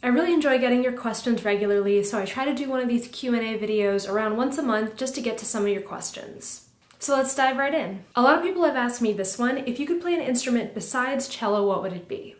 I really enjoy getting your questions regularly, so I try to do one of these Q&A videos around once a month just to get to some of your questions. So let's dive right in. A lot of people have asked me this one: if you could play an instrument besides cello, what would it be?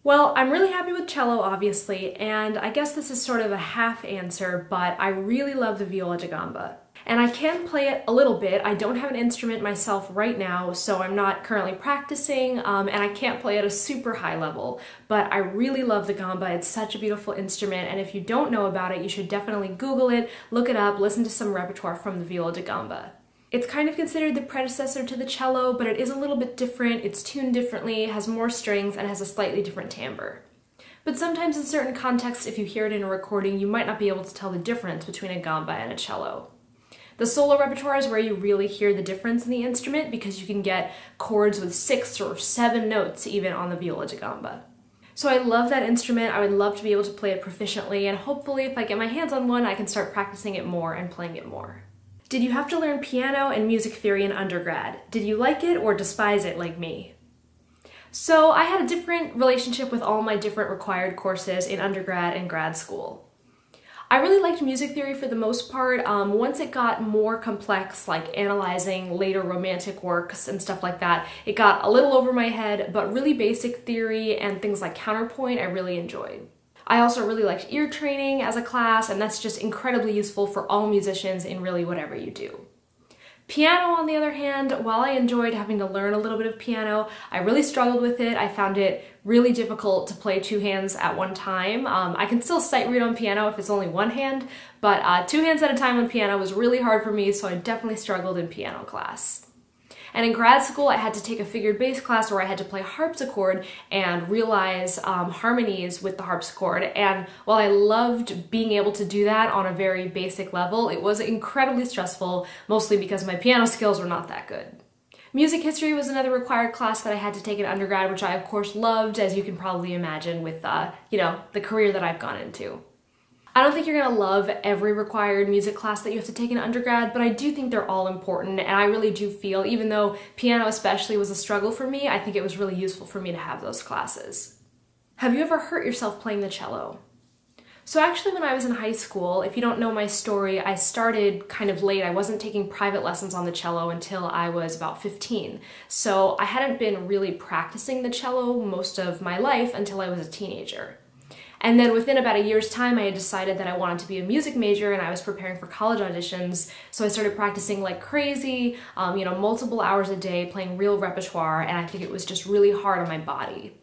Well, I'm really happy with cello, obviously, and I guess this is sort of a half answer, but I really love the viola da gamba. And I can play it a little bit. I don't have an instrument myself right now, so I'm not currently practicing, and I can't play at a super high level, but I really love the gamba. It's such a beautiful instrument, and if you don't know about it, you should definitely Google it, look it up, listen to some repertoire from the viola da gamba. It's kind of considered the predecessor to the cello, but it is a little bit different. It's tuned differently, has more strings, and has a slightly different timbre. But sometimes in certain contexts, if you hear it in a recording, you might not be able to tell the difference between a gamba and a cello. The solo repertoire is where you really hear the difference in the instrument because you can get chords with 6 or 7 notes even on the viola da gamba. So I love that instrument. I would love to be able to play it proficiently, and hopefully if I get my hands on one, I can start practicing it more and playing it more. Did you have to learn piano and music theory in undergrad? Did you like it or despise it like me? So I had a different relationship with all my different required courses in undergrad and grad school. I really liked music theory for the most part. Once it got more complex, like analyzing later romantic works and stuff like that, it got a little over my head, but really basic theory and things like counterpoint I really enjoyed. I also really liked ear training as a class, and that's just incredibly useful for all musicians in really whatever you do. Piano, on the other hand, while I enjoyed having to learn a little bit of piano, I really struggled with it. I found it really difficult to play 2 hands at one time. I can still sight read on piano if it's only 1 hand, but 2 hands at a time on piano was really hard for me, so I definitely struggled in piano class. And in grad school, I had to take a figured bass class where I had to play harpsichord and realize harmonies with the harpsichord. And while I loved being able to do that on a very basic level, it was incredibly stressful, mostly because my piano skills were not that good. Music history was another required class that I had to take in undergrad, which I of course loved, as you can probably imagine with, the career that I've gone into. I don't think you're gonna love every required music class that you have to take in undergrad, but I do think they're all important, and I really do feel, even though piano especially was a struggle for me, I think it was really useful for me to have those classes. Have you ever hurt yourself playing the cello? So actually when I was in high school, if you don't know my story, I started kind of late. I wasn't taking private lessons on the cello until I was about 15. So I hadn't been really practicing the cello most of my life until I was a teenager. And then within about a year's time, I had decided that I wanted to be a music major, and I was preparing for college auditions. So I started practicing like crazy, multiple hours a day, playing real repertoire, and I think it was just really hard on my body.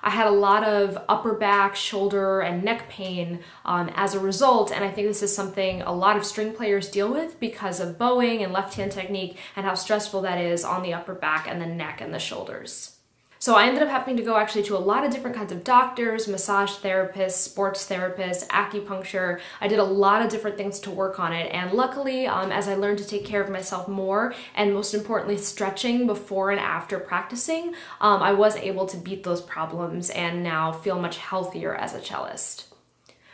I had a lot of upper back, shoulder, and neck pain as a result, and I think this is something a lot of string players deal with because of bowing and left-hand technique and how stressful that is on the upper back and the neck and the shoulders. So I ended up having to go actually to a lot of different kinds of doctors, massage therapists, sports therapists, acupuncture. I did a lot of different things to work on it, and luckily, as I learned to take care of myself more, and most importantly stretching before and after practicing, I was able to beat those problems and now feel much healthier as a cellist.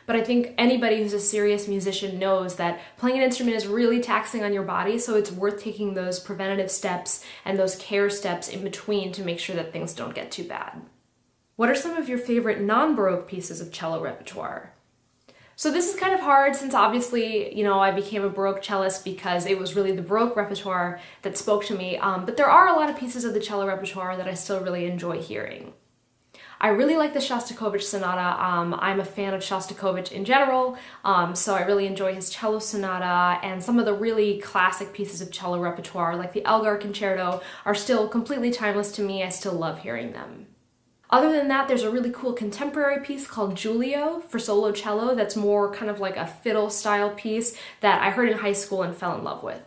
But I think anybody who's a serious musician knows that playing an instrument is really taxing on your body, so it's worth taking those preventative steps and those care steps in between to make sure that things don't get too bad. What are some of your favorite non-baroque pieces of cello repertoire? So this is kind of hard since obviously, I became a baroque cellist because it was really the baroque repertoire that spoke to me, but there are a lot of pieces of the cello repertoire that I still really enjoy hearing. I really like the Shostakovich Sonata. I'm a fan of Shostakovich in general, so I really enjoy his cello sonata, and some of the really classic pieces of cello repertoire, like the Elgar Concerto, are still completely timeless to me. I still love hearing them. Other than that, there's a really cool contemporary piece called Giulio for solo cello that's more kind of like a fiddle style piece that I heard in high school and fell in love with.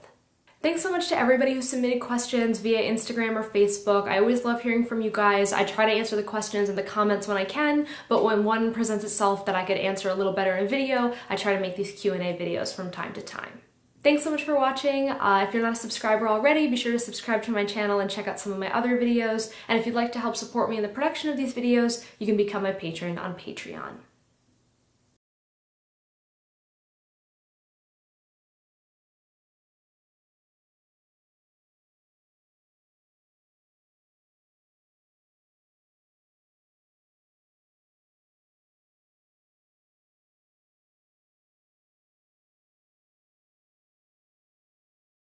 Thanks so much to everybody who submitted questions via Instagram or Facebook. I always love hearing from you guys. I try to answer the questions in the comments when I can, but when one presents itself that I could answer a little better in a video, I try to make these Q&A videos from time to time. Thanks so much for watching. If you're not a subscriber already, be sure to subscribe to my channel and check out some of my other videos. And if you'd like to help support me in the production of these videos, you can become a patron on Patreon.